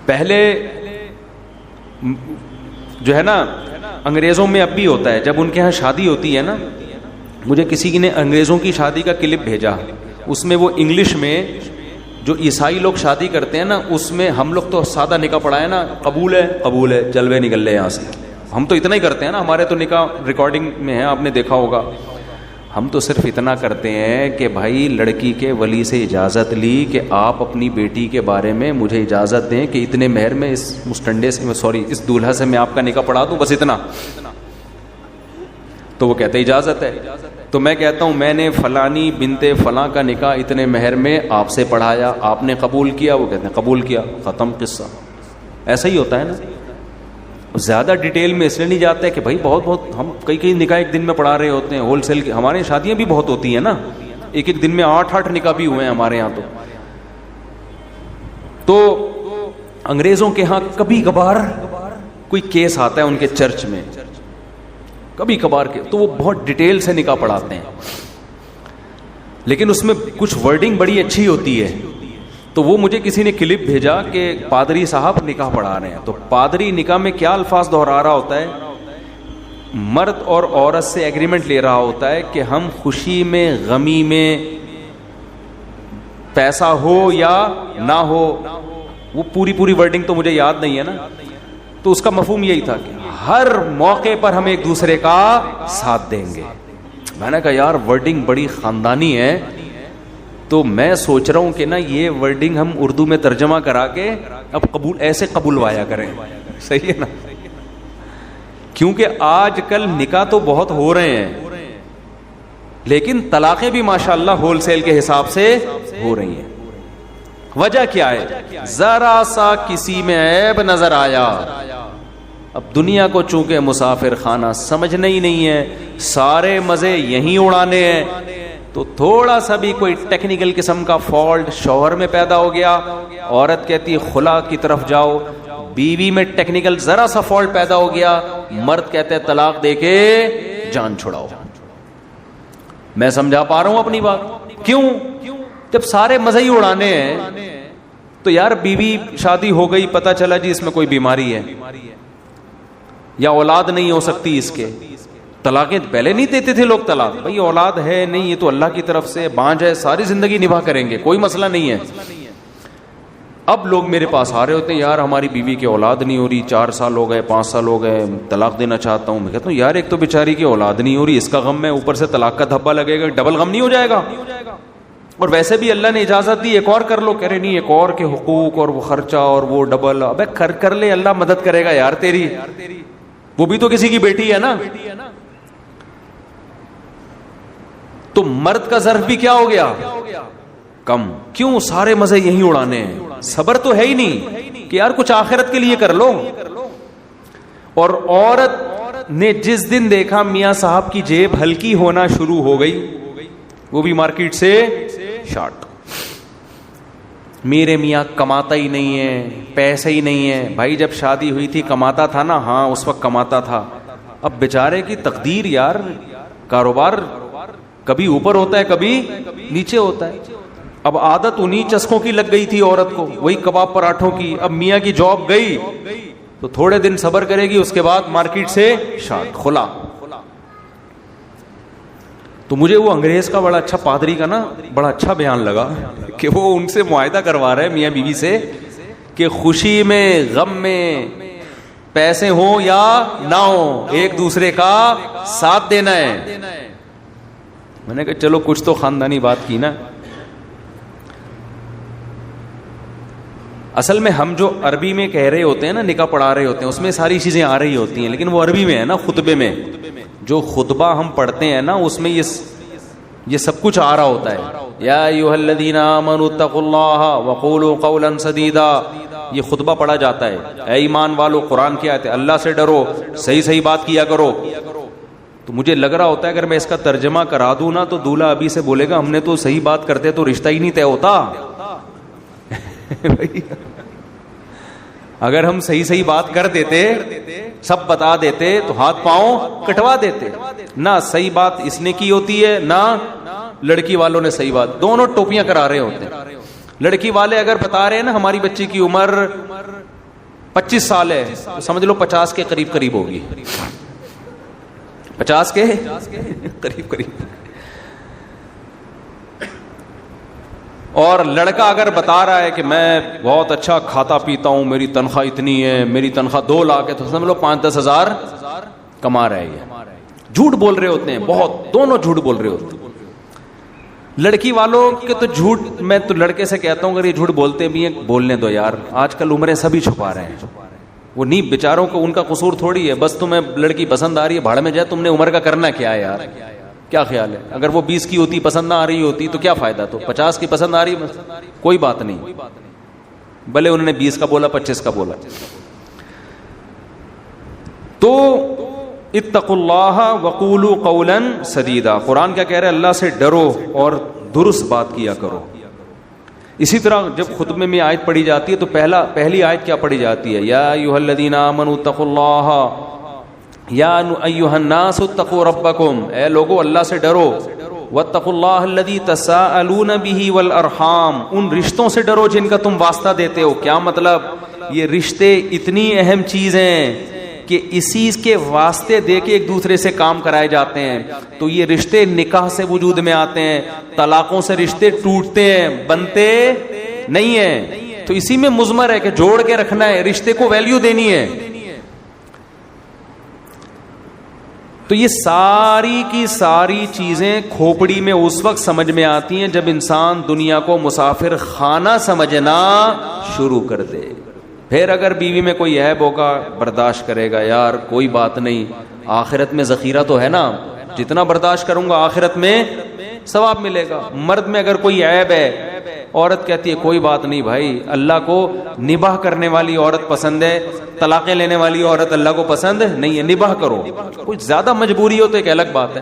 پہلے جو ہے نا انگریزوں میں اب بھی ہوتا ہے، جب ان کے ہاں شادی ہوتی ہے نا، مجھے کسی نے انگریزوں کی شادی کا کلپ بھیجا، اس میں وہ انگلش میں جو عیسائی لوگ شادی کرتے ہیں نا، اس میں ہم لوگ تو سادہ نکاح پڑھا ہے نا، قبول ہے قبول ہے، جلوے نکل لے یہاں سے، ہم تو اتنا ہی کرتے ہیں نا، ہمارے تو نکاح ریکارڈنگ میں ہے، آپ نے دیکھا ہوگا. ہم تو صرف اتنا کرتے ہیں کہ بھائی لڑکی کے ولی سے اجازت لی کہ آپ اپنی بیٹی کے بارے میں مجھے اجازت دیں کہ اتنے مہر میں اس مستنڈے سے اس دولہا سے میں آپ کا نکاح پڑھا دوں، بس اتنا. تو وہ کہتے اجازت ہے. تو میں کہتا ہوں میں نے فلانی بنت فلاں کا نکاح اتنے مہر میں آپ سے پڑھایا، آپ نے قبول کیا؟ وہ کہتے ہیں قبول کیا، ختم قصہ. ایسا ہی ہوتا ہے نا. زیادہ ڈیٹیل میں اس لیے نہیں جاتے کہ بھائی بہت ہم کئی نکاح ایک دن میں پڑھا رہے ہوتے ہیں، ہول سیل کی ہمارے شادیاں بھی بہت ہوتی ہیں نا، ایک دن میں 8 نکاح بھی ہوئے ہیں ہمارے یہاں. تو انگریزوں کے ہاں کبھی کبھار کوئی کیس آتا ہے ان کے چرچ میں، کبھی کبھار کے، تو وہ بہت ڈیٹیل سے نکاح پڑھاتے ہیں، لیکن اس میں کچھ ورڈنگ بڑی اچھی ہوتی ہے. تو وہ مجھے کسی نے کلپ بھیجا کہ پادری صاحب نکاح پڑھا رہے ہیں، تو پادری نکاح میں کیا الفاظ دہرا رہا ہوتا ہے، مرد اور عورت سے ایگریمنٹ لے رہا ہوتا ہے کہ ہم خوشی میں غمی میں پیسہ ہو یا نہ ہو، وہ پوری ورڈنگ تو مجھے یاد نہیں ہے نا. تو اس کا مفہوم یہی تھا کہ ہر موقع پر ہم ایک دوسرے کا ساتھ دیں گے. میں نے کہا یار ورڈنگ بڑی خاندانی ہے، تو میں سوچ رہا ہوں کہ نا یہ ورڈنگ ہم اردو میں ترجمہ کرا کے اب ایسے قبولوایا کریں. صحیح ہے نا؟ کیونکہ آج کل نکاح تو بہت ہو رہے ہیں، لیکن طلاقیں بھی ماشاءاللہ ہول سیل کے حساب سے ہو رہی ہیں. وجہ کیا ہے؟ ذرا سا کسی میں عیب نظر آیا، اب دنیا کو چونکہ مسافر خانہ سمجھنا ہی نہیں ہے، سارے مزے یہیں اڑانے ہیں، تو تھوڑا سا بھی کوئی ٹیکنیکل قسم کا فالٹ شوہر میں پیدا ہو گیا، عورت کہتی خلا کی طرف جاؤ، بیوی میں ٹیکنیکل ذرا سا فالٹ پیدا ہو گیا، مرد کہتے ہیں طلاق دے کے جان چھڑاؤ. میں سمجھا پا رہا ہوں اپنی بات؟ کیوں؟ جب سارے مزے ہی اڑانے ہیں تو یار بیوی شادی ہو گئی، پتہ چلا جی اس میں کوئی بیماری ہے یا اولاد نہیں ہو سکتی اس کے، طلاقیں پہلے نہیں دیتے تھے لوگ، طلاق بھائی اولاد ہے نہیں، یہ تو اللہ کی طرف سے، بانجھ ہے، ساری زندگی نبھا کریں گے، کوئی مسئلہ نہیں ہے. اب لوگ میرے پاس آ رہے ہوتے ہیں، یار ہماری بیوی کی اولاد نہیں ہو رہی، 4 سال ہو گئے، 5 سال ہو گئے، طلاق دینا چاہتا ہوں. میں کہتا ہوں یار ایک تو بیچاری کی اولاد نہیں ہو رہی، اس کا غم ہے، اوپر سے طلاق کا دھبا لگے گا، ڈبل غم نہیں ہو جائے گا؟ اور ویسے بھی اللہ نے اجازت دی ایک اور کر لو، کہہ رہے نہیں ایک اور کے حقوق اور وہ خرچہ اور وہ ڈبل. ابے کر لے، اللہ مدد کرے گا یار تیری، وہ بھی تو کسی کی بیٹی ہے نا. تو مرد کا ظرف بھی کیا ہو گیا؟ کم. کیوں؟ سارے مزے یہیں اڑانے ہیں، صبر تو ہے ہی نہیں کہ یار کچھ آخرت کے لیے کر لو. اور عورت نے جس دن دیکھا میاں صاحب کی جیب ہلکی ہونا شروع ہو گئی، وہ بھی مارکیٹ سے شارٹ، میرے میاں کماتا ہی نہیں ہے، پیسے ہی نہیں ہے. بھائی جب شادی ہوئی تھی کماتا تھا نا؟ ہاں اس وقت کماتا تھا. اب بیچارے کی تقدیر یار، کاروبار کبھی اوپر ہوتا ہے کبھی نیچے ہوتا ہے. اب عادت انہی چسکوں کی لگ گئی تھی عورت کو، وہی کباب پراٹھوں کی. اب میاں کی جاب گئی تو تھوڑے دن صبر کرے گی، اس کے بعد مارکیٹ سے شارٹ، کھلا. تو مجھے وہ انگریز کا بڑا اچھا، پادری کا نا بڑا اچھا بیان لگا کہ وہ ان سے معاہدہ کروا رہے میاں بیوی سے کہ خوشی میں غم میں پیسے ہوں یا نہ ہوں ایک دوسرے کا ساتھ دینا ہے. میں نے کہا چلو کچھ تو خاندانی بات کی نا. اصل میں ہم جو عربی میں کہہ رہے ہوتے ہیں نا، نکاح پڑھا رہے ہوتے ہیں، اس میں ساری چیزیں آ رہی ہوتی ہیں، لیکن وہ عربی میں ہے نا، خطبے میں جو خطبہ ہم پڑھتے ہیں نا، اس میں یہ سب کچھ آ رہا ہوتا ہے. یا ایھا الذین آمنوا اتقوا اللہ وقولوا قولا سدیدا، یہ خطبہ پڑھا جاتا ہے. اے ایمان والو، قرآن کی آیت ہے، اللہ سے ڈرو، صحیح بات کیا کرو. تو مجھے لگ رہا ہوتا ہے اگر میں اس کا ترجمہ کرا دوں نا تو دولہا ابھی سے بولے گا ہم نے تو صحیح بات کرتے تو رشتہ ہی نہیں طے ہوتا. اگر ہم صحیح بات کر دیتے، سب بتا دیتے تو ہاتھ پاؤں کٹوا دیتے. نہ صحیح بات اس نے کی ہوتی ہے، نہ لڑکی والوں نے صحیح بات، دونوں ٹوپیاں کرا رہے ہوتے ہیں. لڑکی والے اگر بتا رہے ہیں نا ہماری بچی کی عمر 25 سال ہے تو سمجھ لو 50 کے قریب قریب ہوگی, 50 کے قریب قریب. اور لڑکا اگر بتا رہا ہے کہ میں بہت اچھا کھاتا پیتا ہوں, میری تنخواہ اتنی ہے, میری تنخواہ 2 لاکھ ہے, تو سمجھ لو 5-10 ہزار کما رہا ہے. یہ جھوٹ بول رہے ہوتے ہیں, بہت, دونوں جھوٹ بول رہے ہوتے ہیں. لڑکی والوں کے تو جھوٹ, میں تو لڑکے سے کہتا ہوں اگر یہ جھوٹ بولتے بھی ہیں بولنے دو یار, آج کل عمریں سبھی چھپا رہے ہیں. وہ نہیں بیچاروں کو, ان کا قصور تھوڑی ہے, بس تمہیں لڑکی پسند آ رہی ہے, بھاڑ میں جائے, تم نے عمر کا کرنا کیا ہے یار, کیا خیال ہے؟ اگر وہ 20 کی ہوتی پسند نہ آ رہی ہوتی تو کیا فائدہ, تو 50 کی پسند آ رہی کوئی بات نہیں, بھلے انہوں نے 20 کا بولا 25 کا بولا. تو اتقوا اللہ وقولوا قولا سدیدا, قرآن کیا کہہ رہا ہے, اللہ سے ڈرو اور درست بات کیا کرو. اسی طرح جب خطبے میں آیت پڑھی جاتی ہے تو پہلی آیت کیا پڑھی جاتی ہے, یا ایھا الذین آمنوا اتقوا اللہ, یا ایھا الناس اتقوا ربکم, اے لوگو اللہ سے ڈرو, واتقوا اللہ الذی تساءلون بہ والارحام, ان رشتوں سے ڈرو جن کا تم واسطہ دیتے ہو. کیا مطلب؟ یہ رشتے اتنی اہم چیز ہیں کہ اسی کے واسطے دے کے ایک دوسرے سے کام کرائے جاتے ہیں. تو یہ رشتے نکاح سے وجود میں آتے ہیں, طلاقوں سے رشتے ٹوٹتے ہیں, بنتے نہیں ہیں. تو اسی میں مضمر ہے کہ جوڑ کے رکھنا ہے, رشتے کو ویلیو دینی ہے. تو یہ ساری کی ساری چیزیں کھوپڑی میں اس وقت سمجھ میں آتی ہیں جب انسان دنیا کو مسافر خانہ سمجھنا شروع کر دے. پھر اگر بیوی میں کوئی عیب ہوگا برداشت کرے گا, یار کوئی بات نہیں, آخرت میں ذخیرہ تو ہے نا, جتنا برداشت کروں گا آخرت میں ثواب ملے گا. مرد میں اگر کوئی عیب ہے, عورت کہتی ہے کوئی بات نہیں بھائی, اللہ کو نباہ کرنے والی عورت پسند ہے, طلاقیں لینے والی عورت اللہ کو پسند نہیں ہے, نباہ کرو. کچھ زیادہ مجبوری ہو تو ایک الگ بات ہے.